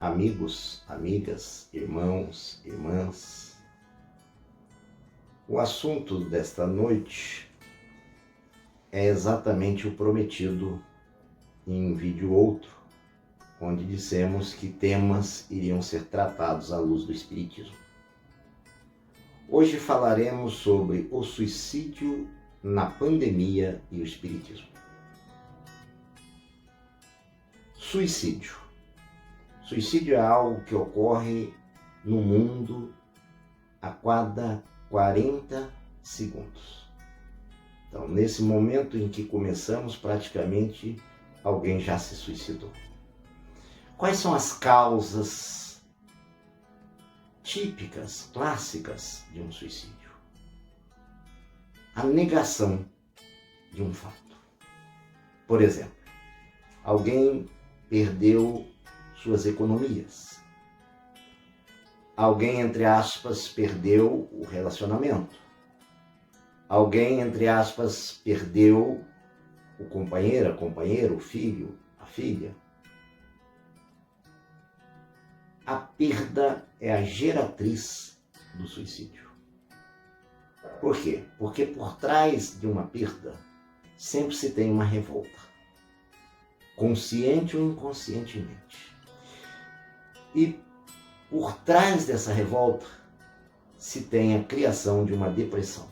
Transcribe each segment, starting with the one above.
Amigos, amigas, irmãos, irmãs, o assunto desta noite é exatamente o prometido em um vídeo outro, onde dissemos que temas iriam ser tratados à luz do Espiritismo. Hoje falaremos sobre o suicídio na pandemia e o Espiritismo. Suicídio. Suicídio é algo que ocorre no mundo a cada 40 segundos. Então, nesse momento em que começamos, praticamente alguém já se suicidou. Quais são as causas típicas, clássicas de um suicídio? A negação de um fato. Por exemplo, alguém perdeu suas economias. Alguém, entre aspas, perdeu o relacionamento. Alguém, entre aspas, perdeu o companheiro, a companheira, o filho, a filha. A perda é a geratriz do suicídio. Por quê? Porque por trás de uma perda sempre se tem uma revolta, consciente ou inconscientemente. E por trás dessa revolta se tem a criação de uma depressão.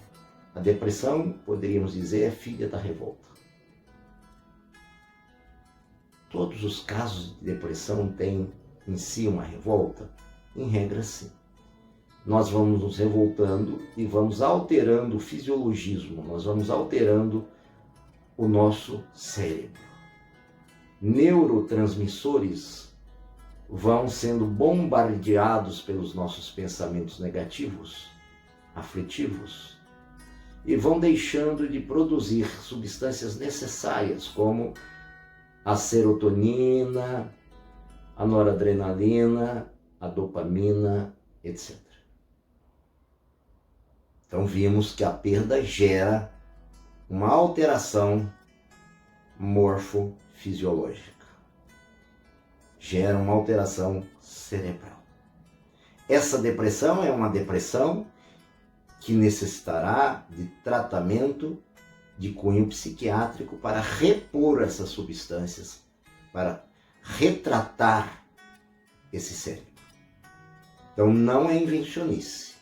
A depressão, poderíamos dizer, é filha da revolta. Todos os casos de depressão têm em si uma revolta? Em regra, sim. Nós vamos nos revoltando e vamos alterando o fisiologismo, nós vamos alterando o nosso cérebro. Neurotransmissores vão sendo bombardeados pelos nossos pensamentos negativos, aflitivos, e vão deixando de produzir substâncias necessárias, como a serotonina, a noradrenalina, a dopamina, etc. Então vimos que a perda gera uma alteração morfofisiológica. Gera uma alteração cerebral. Essa depressão é uma depressão que necessitará de tratamento de cunho psiquiátrico para repor essas substâncias, para retratar esse cérebro. Então não é invencionice.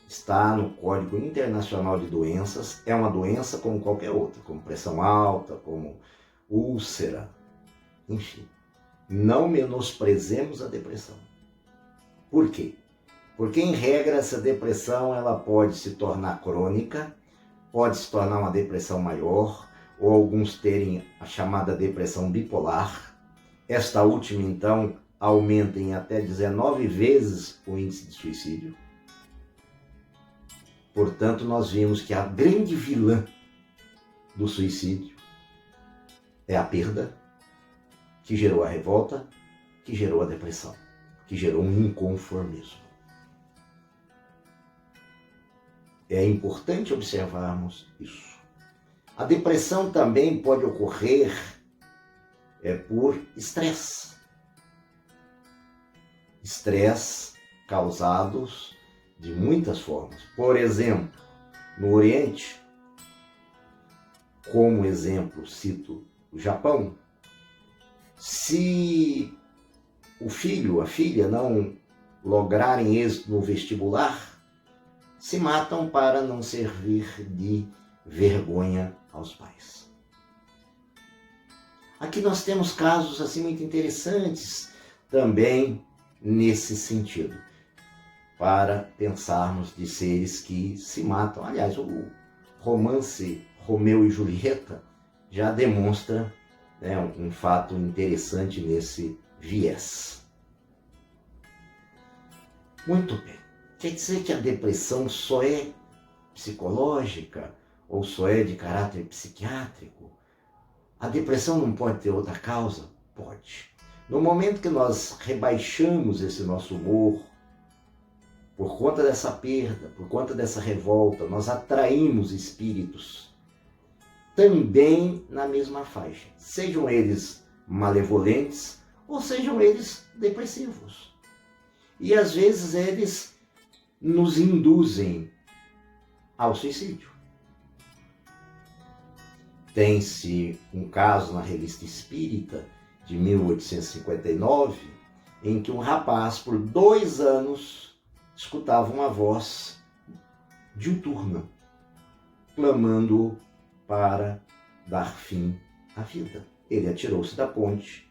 Está no Código Internacional de Doenças, é uma doença como qualquer outra, como pressão alta, como úlcera, enfim. Não menosprezemos a depressão. Por quê? Porque, em regra, essa depressão ela pode se tornar crônica, pode se tornar uma depressão maior, ou alguns terem a chamada depressão bipolar. Esta última, então, aumenta em até 19 vezes o índice de suicídio. Portanto, nós vimos que a grande vilã do suicídio é a perda, que gerou a revolta, que gerou a depressão, que gerou um inconformismo. É importante observarmos isso. A depressão também pode ocorrer por estresse. Estresse causados de muitas formas. Por exemplo, no Oriente, como exemplo, cito o Japão. Se o filho, a filha não lograrem êxito no vestibular, se matam para não servir de vergonha aos pais. Aqui nós temos casos assim muito interessantes também nesse sentido, para pensarmos de seres que se matam. Aliás, o romance Romeu e Julieta já demonstra um fato interessante nesse viés. Muito bem. Quer dizer que a depressão só é psicológica ou só é de caráter psiquiátrico? A depressão não pode ter outra causa? Pode. No momento que nós rebaixamos esse nosso humor, por conta dessa perda, por conta dessa revolta, nós atraímos espíritos também na mesma faixa. Sejam eles malevolentes ou sejam eles depressivos. E às vezes eles nos induzem ao suicídio. Tem-se um caso na Revista Espírita de 1859, em que um rapaz, por 2 anos, escutava uma voz diuturna, clamando para dar fim à vida. Ele atirou-se da ponte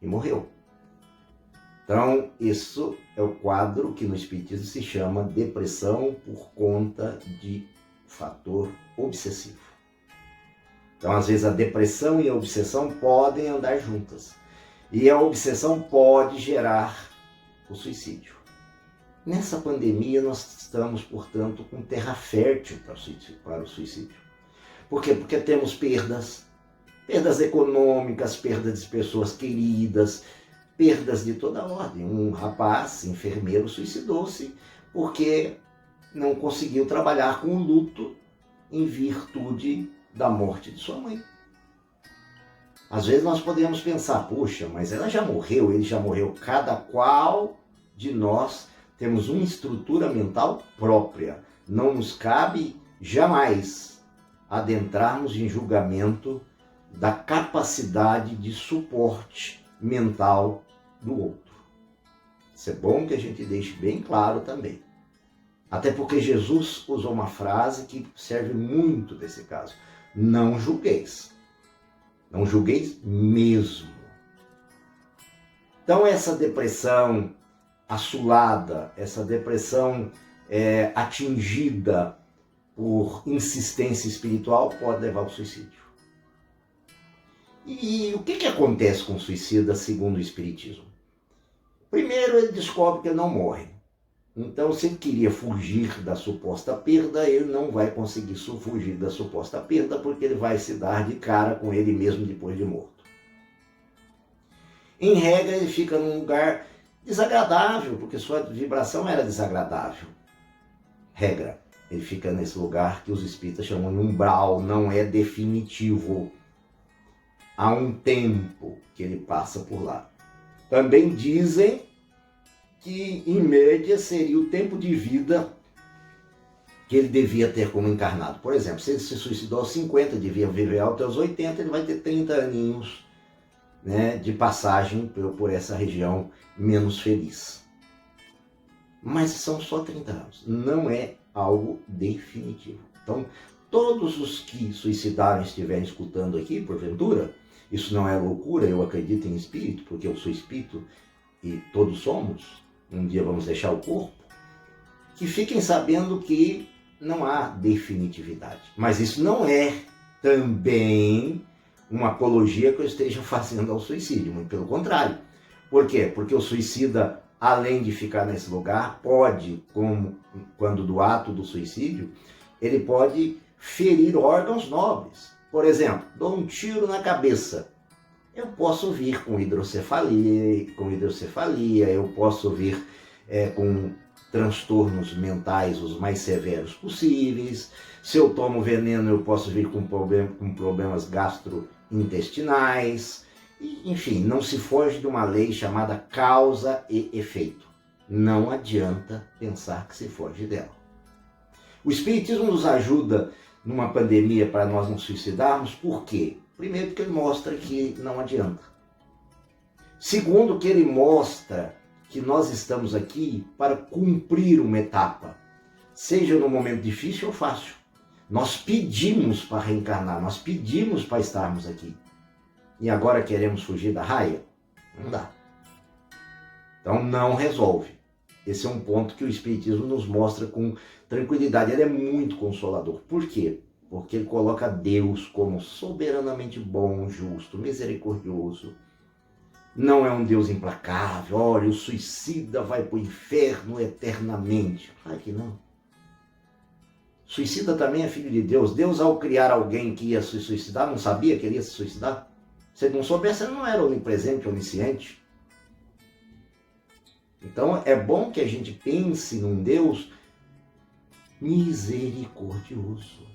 e morreu. Então, isso é o quadro que no Espiritismo se chama depressão por conta de fator obsessivo. Então, às vezes, a depressão e a obsessão podem andar juntas. E a obsessão pode gerar o suicídio. Nessa pandemia, nós estamos, portanto, com terra fértil para o suicídio. Por quê? Porque temos perdas econômicas, perdas de pessoas queridas, perdas de toda ordem. Um rapaz, enfermeiro, suicidou-se porque não conseguiu trabalhar com o luto em virtude da morte de sua mãe. Às vezes nós podemos pensar, puxa, mas ela já morreu, ele já morreu. Cada qual de nós temos uma estrutura mental própria. Não nos cabe jamais adentrarmos em julgamento da capacidade de suporte mental do outro. Isso é bom que a gente deixe bem claro também. Até porque Jesus usou uma frase que serve muito nesse caso. Não julgueis. Não julgueis mesmo. Então essa depressão assolada, essa depressão atingida por insistência espiritual pode levar ao suicídio. E o que acontece com o suicida segundo o Espiritismo? Primeiro, ele descobre que ele não morre. Então, se ele queria fugir da suposta perda, ele não vai conseguir fugir da suposta perda, porque ele vai se dar de cara com ele mesmo depois de morto. Em regra, ele fica num lugar desagradável, porque sua vibração era desagradável. Regra, ele fica nesse lugar que os espíritas chamam de umbral, não é definitivo. Há um tempo que ele passa por lá. Também dizem que, em média, seria o tempo de vida que ele devia ter como encarnado. Por exemplo, se ele se suicidou aos 50, devia viver até os 80, ele vai ter 30 aninhos, né, de passagem por essa região menos feliz. Mas são só 30 anos, não é algo definitivo. Então, todos os que suicidaram e estiverem escutando aqui, porventura, isso não é loucura, eu acredito em espírito, porque eu sou espírito e todos somos, um dia vamos deixar o corpo, que fiquem sabendo que não há definitividade. Mas isso não é também uma apologia que eu esteja fazendo ao suicídio, muito pelo contrário. Por quê? Porque o suicida, além de ficar nesse lugar, pode, quando do ato do suicídio, ele pode ferir órgãos nobres. Por exemplo, dou um tiro na cabeça. Eu posso vir com hidrocefalia, eu posso vir com transtornos mentais os mais severos possíveis. Se eu tomo veneno, eu posso vir com problemas gastrointestinais. Enfim, não se foge de uma lei chamada causa e efeito. Não adianta pensar que se foge dela. O Espiritismo nos ajuda numa pandemia para nós não suicidarmos, por quê? Primeiro, porque ele mostra que não adianta. Segundo, que ele mostra que nós estamos aqui para cumprir uma etapa, seja no momento difícil ou fácil. Nós pedimos para reencarnar, nós pedimos para estarmos aqui. E agora queremos fugir da raia? Não dá. Então não resolve. Esse é um ponto que o Espiritismo nos mostra com tranquilidade. Ele é muito consolador. Por quê? Porque ele coloca Deus como soberanamente bom, justo, misericordioso. Não é um Deus implacável. Olha, o suicida vai para o inferno eternamente. Claro que não. Suicida também é filho de Deus. Deus, ao criar alguém que ia se suicidar, não sabia que ele ia se suicidar? Se ele não soubesse, ele não era onipresente, onisciente. Então é bom que a gente pense num Deus misericordioso.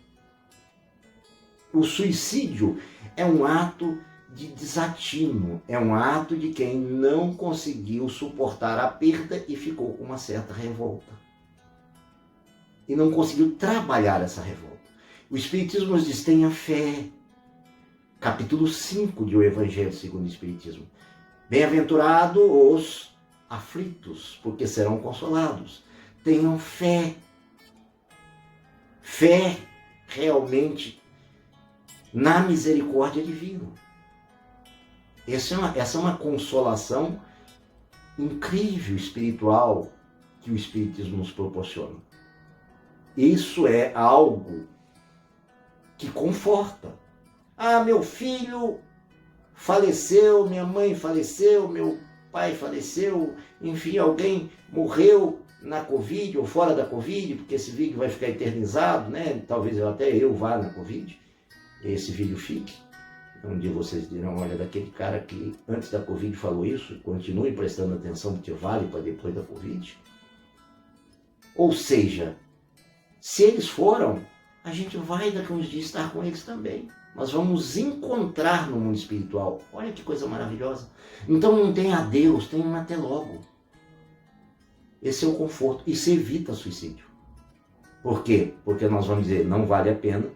O suicídio é um ato de desatino, é um ato de quem não conseguiu suportar a perda e ficou com uma certa revolta. E não conseguiu trabalhar essa revolta. O Espiritismo nos diz: tenha fé. Capítulo 5 do Evangelho segundo o Espiritismo. Bem-aventurados os aflitos, porque serão consolados. Tenham fé. Fé realmente na misericórdia divina. Essa é uma consolação incrível, espiritual, que o Espiritismo nos proporciona. Isso é algo que conforta. Ah, meu filho faleceu, minha mãe faleceu, meu pai faleceu, enfim, alguém morreu na Covid ou fora da Covid, porque esse vídeo vai ficar eternizado, né? Talvez até eu vá na Covid, esse vídeo fique. Um dia vocês dirão: olha, daquele cara que antes da Covid falou isso, continue prestando atenção porque vale para depois da Covid. Ou seja, se eles foram, a gente vai daqui a uns dias estar com eles também. Nós vamos encontrar no mundo espiritual. Olha que coisa maravilhosa. Então não tem adeus, tem um até logo. Esse é o conforto. Isso evita suicídio. Por quê? Porque nós vamos dizer: não vale a pena.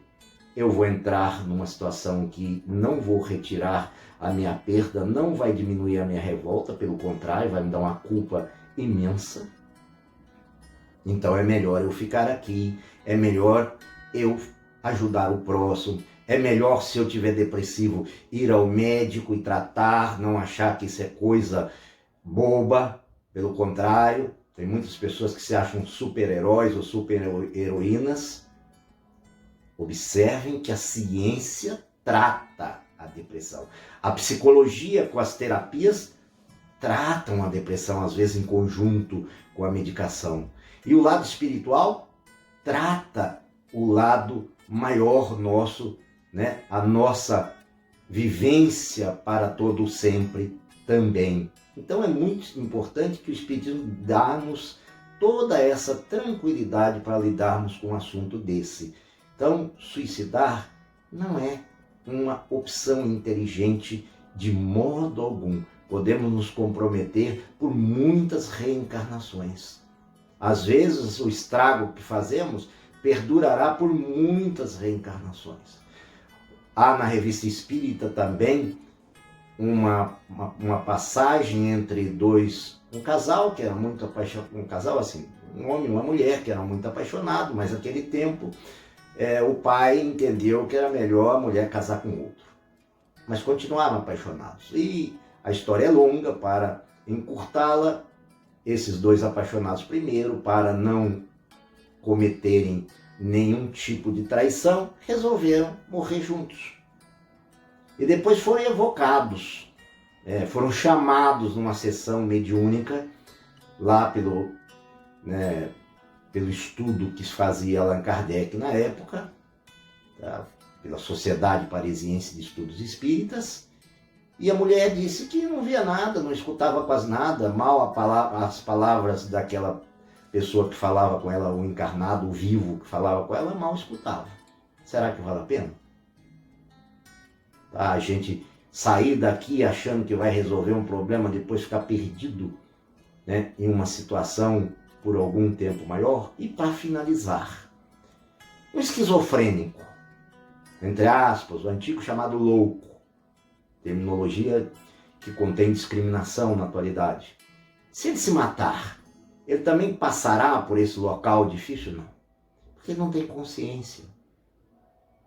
Eu vou entrar numa situação que não vou retirar a minha perda, não vai diminuir a minha revolta, pelo contrário, vai me dar uma culpa imensa. Então é melhor eu ficar aqui, é melhor eu ajudar o próximo, é melhor, se eu estiver depressivo, ir ao médico e tratar, não achar que isso é coisa boba. Pelo contrário, tem muitas pessoas que se acham super-heróis ou super-heroínas. Observem que a ciência trata a depressão. A psicologia, com as terapias, tratam a depressão, às vezes em conjunto com a medicação. E o lado espiritual trata o lado maior nosso, né? A nossa vivência para todo sempre também. Então é muito importante que o Espiritismo dá-nos toda essa tranquilidade para lidarmos com um assunto desse. Então, suicidar não é uma opção inteligente de modo algum. Podemos nos comprometer por muitas reencarnações. Às vezes, o estrago que fazemos perdurará por muitas reencarnações. Há na Revista Espírita também uma passagem entre um casal que era muito apaixonado, um homem e uma mulher que eram muito apaixonados, mas naquele tempo o pai entendeu que era melhor a mulher casar com outro. Mas continuaram apaixonados. E a história é longa. Para encurtá-la, esses dois apaixonados primeiro, para não cometerem nenhum tipo de traição, resolveram morrer juntos. E depois foram evocados, foram chamados numa sessão mediúnica, lá pelo estudo que fazia Allan Kardec na época, tá? Pela Sociedade Parisiense de Estudos Espíritas, e a mulher disse que não via nada, não escutava quase nada, mal as palavras daquela pessoa que falava com ela, o encarnado, o vivo que falava com ela, mal escutava. Será que vale a pena? Tá? A gente sair daqui achando que vai resolver um problema, depois ficar perdido, né, em uma situação por algum tempo maior. E para finalizar, um esquizofrênico, entre aspas, o antigo chamado louco, terminologia que contém discriminação na atualidade. Se ele se matar, ele também passará por esse local difícil? Não, porque ele não tem consciência.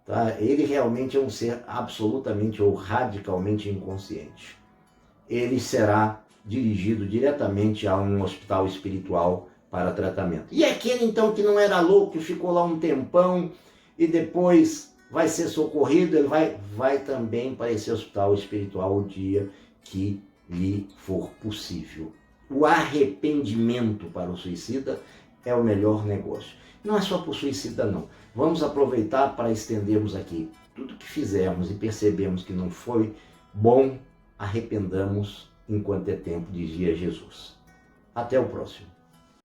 Tá? Ele realmente é um ser absolutamente ou radicalmente inconsciente. Ele será dirigido diretamente a um hospital espiritual para tratamento. E aquele então que não era louco, que ficou lá um tempão e depois vai ser socorrido, ele vai também para esse hospital espiritual o dia que lhe for possível. O arrependimento para o suicida é o melhor negócio. Não é só para o suicida não. Vamos aproveitar para estendermos aqui. Tudo que fizermos e percebemos que não foi bom, arrependamos enquanto é tempo, dizia Jesus. Até o próximo.